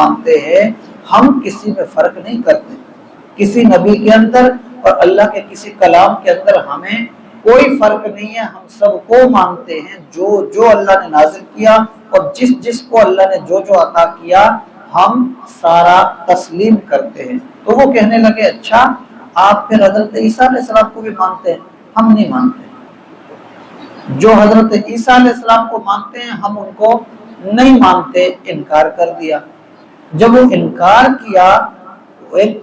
مانتے ہیں، ہم کسی میں فرق نہیں کرتے، کسی نبی کے اندر اور اللہ کے کسی کلام کے اندر ہمیں کوئی فرق نہیں ہے، ہم سب کو مانتے ہیں، جو اللہ نے نازل کیا اور جس کو اللہ نے جو عطا کیا ہم سارا تسلیم کرتے ہیں۔ تو وہ کہنے لگے اچھا آپ پھر حضرت عیسیٰ علیہ السلام کو بھی مانتے ہیں؟ ہم نہیں مانتے، جو حضرت عیسیٰ علیہ السلام کو مانتے ہیں ہم ان کو نہیں مانتے، انکار کر دیا۔ جب وہ انکار کیا ایک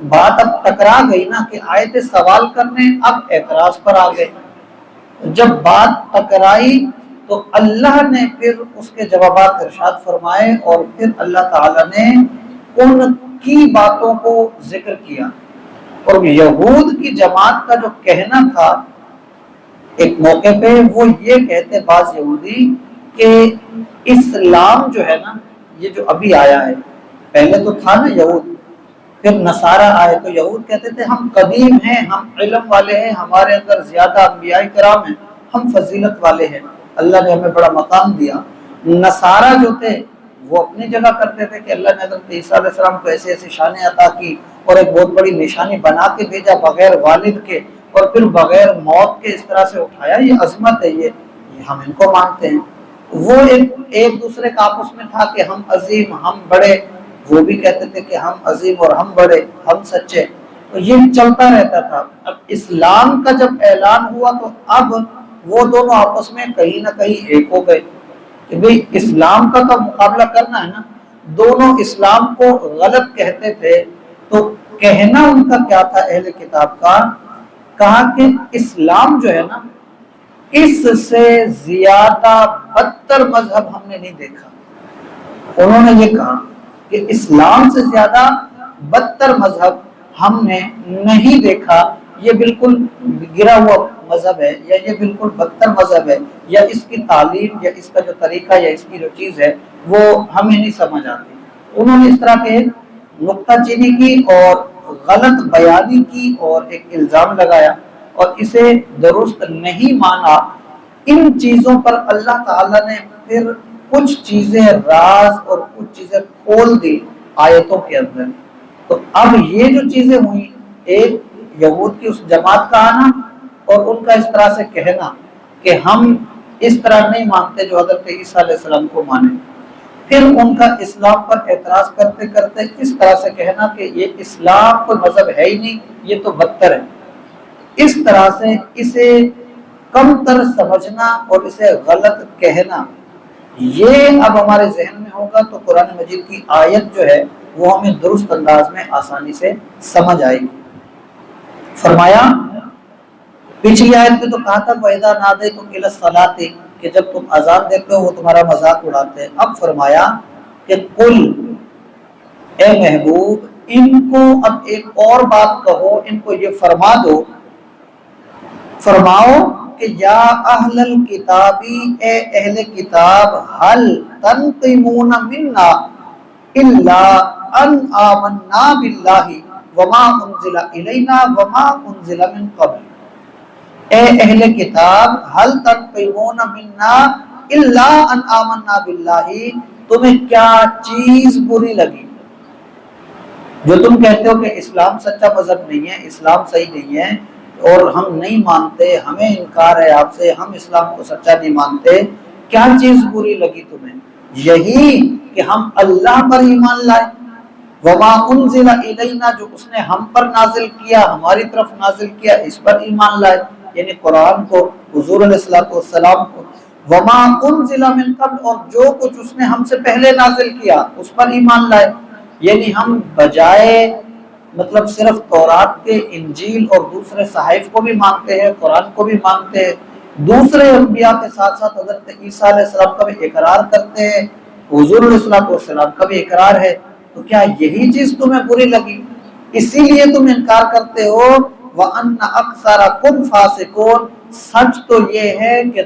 بات اب ٹکرا گئی نا کہ آئے تھے سوال کرنے، اب اعتراض پر آ گئے۔ جب بات ٹکرائی تو اللہ نے پھر اس کے جوابات ارشاد فرمائے اور پھر اللہ تعالی نے ان کی باتوں کو ذکر کیا۔ اور یہود کی جماعت کا جو کہنا تھا ایک موقع پہ، وہ یہ کہتے بعض یہودی کہ اسلام جو ہے نا، یہ جو ابھی آیا ہے، پہلے تو تھا نا یہود، پھر نصارہ آئے، تو یہود کہتے تھے ہم قدیم ہیں، ہم علم والے ہیں، ہمارے اندر زیادہ انبیاء کرام ہیں، ہم فضیلت والے ہیں، اللہ نے ہمیں بڑا مقام دیا۔ نصارہ جو تھے وہ اپنی جگہ کرتے تھے کہ اللہ نے حضرت عیسیٰ علیہ السلام کو ایسے ایسے شانیں عطا کی اور ایک بہت بڑی نشانی بنا کے بھیجا بغیر والد کے، اور پھر بغیر موت کے اس طرح سے اٹھایا، یہ عظمت ہے، یہ ہم ان کو مانتے ہیں۔ وہ ایک دوسرے کا آپس میں تھا کہ ہم عظیم، ہم بڑے، وہ بھی کہتے تھے کہ ہم عظیم اور ہم بڑے، ہم سچے، تو یہ چلتا رہتا تھا۔ اب اسلام کا جب اعلان ہوا تو اب وہ دونوں آپس میں کہیں نہ کہیں ایک ہو گئے کہ بھئی اسلام کا مقابلہ کرنا ہے نا، دونوں اسلام کو غلط کہتے تھے۔ تو کہنا ان کا کیا تھا اہل کتاب کا؟ کہا کہ اسلام جو ہے نا، اس سے زیادہ بدتر مذہب ہم نے نہیں دیکھا۔ انہوں نے یہ کہا کہ اسلام سے زیادہ بدتر مذہب ہم نے نہیں دیکھا، یہ بالکل گرا ہوا مذہب ہے، یا یہ بالکل بدتر مذہب ہے، یا اس کی تعلیم یا اس کا جو طریقہ یا اس کی جو چیز ہے وہ ہمیں نہیں سمجھ آتی۔ انہوں نے اس طرح کے نکتہ چینی کی اور غلط بیانی کی اور ایک الزام لگایا اور اسے درست نہیں مانا۔ ان چیزوں پر اللہ تعالیٰ نے پھر کچھ چیزیں راز اور کچھ چیزیں کھول دی آیتوں کے اندر۔ تو اب یہ جو چیزیں ہوئی، ایک یہود کی اس جماعت کا آنا اور ان کا اس طرح سے کہنا کہ ہم اس طرح نہیں مانتے جو حضرت عیسیٰ علیہ السلام کو مانے، پھر ان کا اسلام پر اعتراض کرتے کرتے اس طرح سے کہنا کہ یہ اسلام کوئی مذہب ہے ہی نہیں، یہ تو بدتر ہے۔ اس طرح سے اسے کم تر سمجھنا اور اسے غلط کہنا، یہ اب ہمارے ذہن میں ہوگا تو قرآن مجید کی آیت جو ہے وہ ہمیں درست انداز میں آسانی سے سمجھ آئے گی۔ فرمایا پچھلی آیت میں تو کہا تھا وَإِذَا نَادَيْتُمْ إِلَى الصَّلَاةِ کہ جب تم اذان دیتے ہو وہ تمہارا مذاق اڑاتے ہیں۔ اب فرمایا کہ قل اے محبوب ان کو اب ایک اور بات کہو، ان کو یہ فرما دو، فرماؤ کہ یا اہل الکتابی اے اہل کتاب هل تنقمون منا الا ان آمنا باللہ وما انزل الینا وما انزل من قبل۔ اے اہل کتاب هل تنقمون منا الا ان آمنا باللہ، تمہیں کیا چیز بری لگی جو تم کہتے ہو کہ اسلام سچا مذہب نہیں ہے، اسلام صحیح نہیں ہے اور ہم نہیں مانتے، ہمیں انکار ہے آپ سے، ہم اسلام کو سچا نہیں مانتے، کیا چیز بری لگی تمہیں؟ یہی کہ ہم اللہ پر ایمان لائے، وما انزل الینا جو اس نے ہم پر نازل کیا، ہماری طرف نازل کیا، اس پر ایمان لائے، یعنی قرآن کو، حضور علیہ السلام کو، وما انزل من قبل اور جو کچھ اس نے ہم سے پہلے نازل کیا اس پر ایمان لائے، یعنی ہم بجائے مطلب صرف تورات کے، انجیل اور دوسرے صحائف کو بھی مانتے ہیں، قرآن کو بھی مانتے ہیں، دوسرے انبیاء کے ساتھ ساتھ حضرت عیسیٰ علیہ السلام کا بھی اقرار کرتے ہیں، حضور علیہ السلام کا بھی اقرار ہے، تو کیا یہی چیز تمہیں بری لگی؟ اسی لیے تم انکار کرتے ہو۔ وَأَنَّ أَكْثَرَكُمْ فَاسِقُونَ، سچ تو یہ ہے کہ